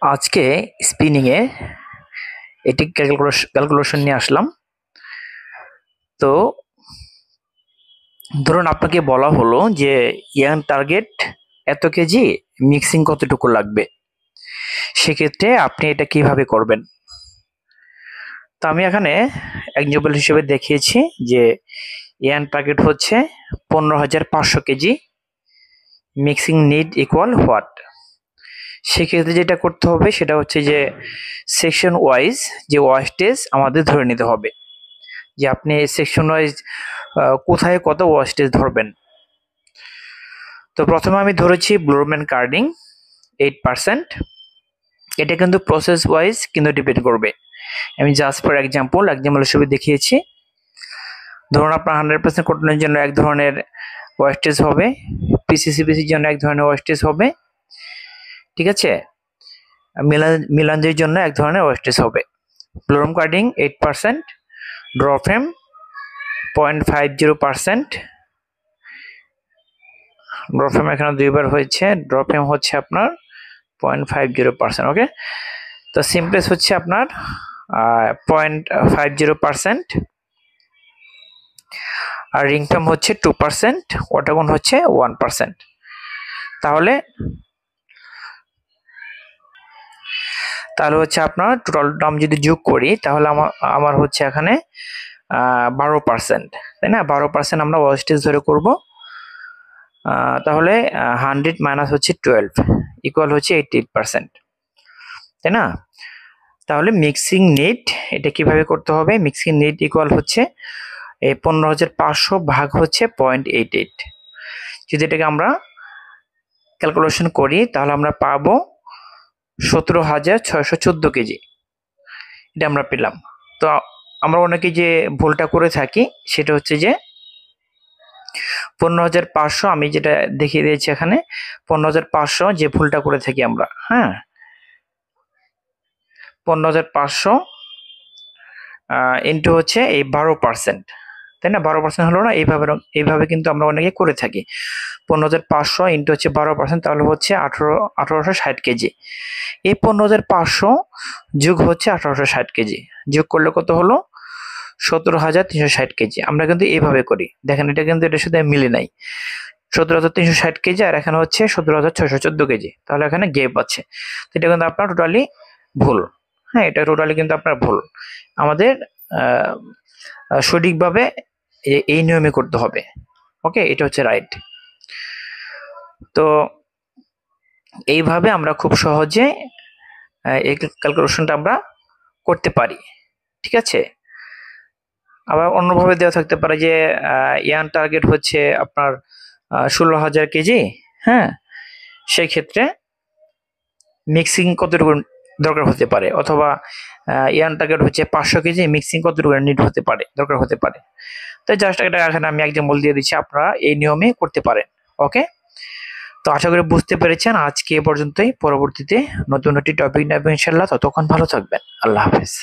আজকে স্পিনিং এ এটি ক্যালকুলেশন নিয়ে আসলাম। তো ধরুন আপনাকে বলা হলো যে ইয়ার্ন টার্গেট এত কেজি, মিক্সিং কতটুকু লাগবে, সেক্ষেত্রে আপনি এটা কিভাবে করবেন। তো আমি এখানে এক্সাম্পল হিসেবে দেখিয়েছি যে ইয়ার্ন টার্গেট হচ্ছে 15,500 KG, mixing need equal what. সেক্ষেত্রে যেটা করতে হবে সেটা হচ্ছে যে সেকশন ওয়াইজ যে ওয়াস্টেজ আমাদের ধরে নিতে হবে, যে আপনি সেকশন ওয়াইজ কোথায় কত ওয়াস্টেজ ধরবেন। তো প্রথমে আমি ধরেছি ব্লোরম্যান কার্ডিং 8%। এটা কিন্তু প্রসেস ওয়াইজ কিন্তু ডিপেন্ড করবে। আমি জাস্ট ফর এক্সাম্পল হিসেবে দেখিয়েছি। ধরুন আপনার 100% কটনের জন্য এক ধরনের ওয়াস্টেজ হবে, পিসিসিপিসির জন্য এক ধরনের ওয়াস্টেজ হবে, ঠিক আছে, মিলানজের জন্য এক ধরনের ওয়াস্টেজ হবে। ব্লোরম কার্ডিং 8%, ড্রফ্রেম 0.50%, ড্রফ্রেম এখানে দুইবার হয়েছে, ড্রফ্রেম হচ্ছে আপনার 0.50%। ওকে, তো সিমপ্লেস হচ্ছে আপনার 0.50%, আর রিং ফ্রেম হচ্ছে 2%, ওয়াটারগন হচ্ছে 1%। তাহলে হচ্ছে আপনার টোটাল দাম যদি যোগ করি তাহলে আমার হচ্ছে এখানে 12%, তাই না? 12% আমরা ওয়াস্টেজ ধরে করব। তাহলে 100 মাইনাস হচ্ছে 12 ইকুয়াল হচ্ছে 88%, তাই না? তাহলে মিক্সিং নিট এটা কিভাবে করতে হবে, মিক্সিং নিট ইকুয়াল হচ্ছে এই 15,500 ভাগ হচ্ছে 0.88। যদি এটাকে আমরা ক্যালকুলেশন করি তাহলে আমরা পাবো 17,614 কেজি, এটা আমরা পেলাম। তো আমরা অনেকে যে ভুলটা করে থাকি সেটা হচ্ছে যে 15,500, আমি যেটা দেখিয়ে দিয়েছি এখানে 15,500 যে ভুলটা করে থাকি আমরা, হ্যাঁ, 15,500 ইন্টু হচ্ছে এই 12%, তাই না? 12% হলো না, এইভাবে কিন্তু আমরা অনেকে করে থাকি। 15,500 ইন্টু হচ্ছে 12%, তাহলে হচ্ছে 1860 কেজি। এই 15,500 যোগ হচ্ছে 1860 কেজি, যোগ করলে কত হলো? 17,360 কেজি। আমরা কিন্তু এইভাবে করি, দেখেন এটা কিন্তু এটার সাথে মিলে নাই। 17,360 কেজি আর এখানে হচ্ছে 17,614 কেজি, তাহলে এখানে গ্যাপ আছে। এটা কিন্তু আপনার টোটালি ভুল। হ্যাঁ, এটা টোটালি কিন্তু আপনার ভুল। আমাদের সঠিকভাবে এই নিয়মে করতে হবে। ওকে, এটা হচ্ছে রাইট। তো এইভাবে আমরা খুব সহজে এই ক্যালকুলেশনটা আমরা করতে পারি, ঠিক আছে। আবার অন্যভাবে দেওয়া থাকতে পারে যে ইয়ার্ন টার্গেট হচ্ছে আপনার 16,000 কেজি, হ্যাঁ, সেই ক্ষেত্রে মিক্সিং কতটুকু দরকার হতে পারে, অথবা ইয়ার্ন টার্গেট হচ্ছে 500 কেজি, মিক্সিং কতটুকু নিড হতে পারে, দরকার হতে পারে। তো জাস্ট এটা এখানে আমি এক্সাম্পল দিয়ে দিচ্ছি, আপনারা এই নিয়মে করতে পারেন। ওকে, তো আশা করি বুঝতে পেরেছেন। আজকে এ পর্যন্তই, পরবর্তীতে নতুন একটি টপিক নেব ইনশাল্লাহ। ততক্ষণ ভালো থাকবেন, আল্লাহ হাফেজ।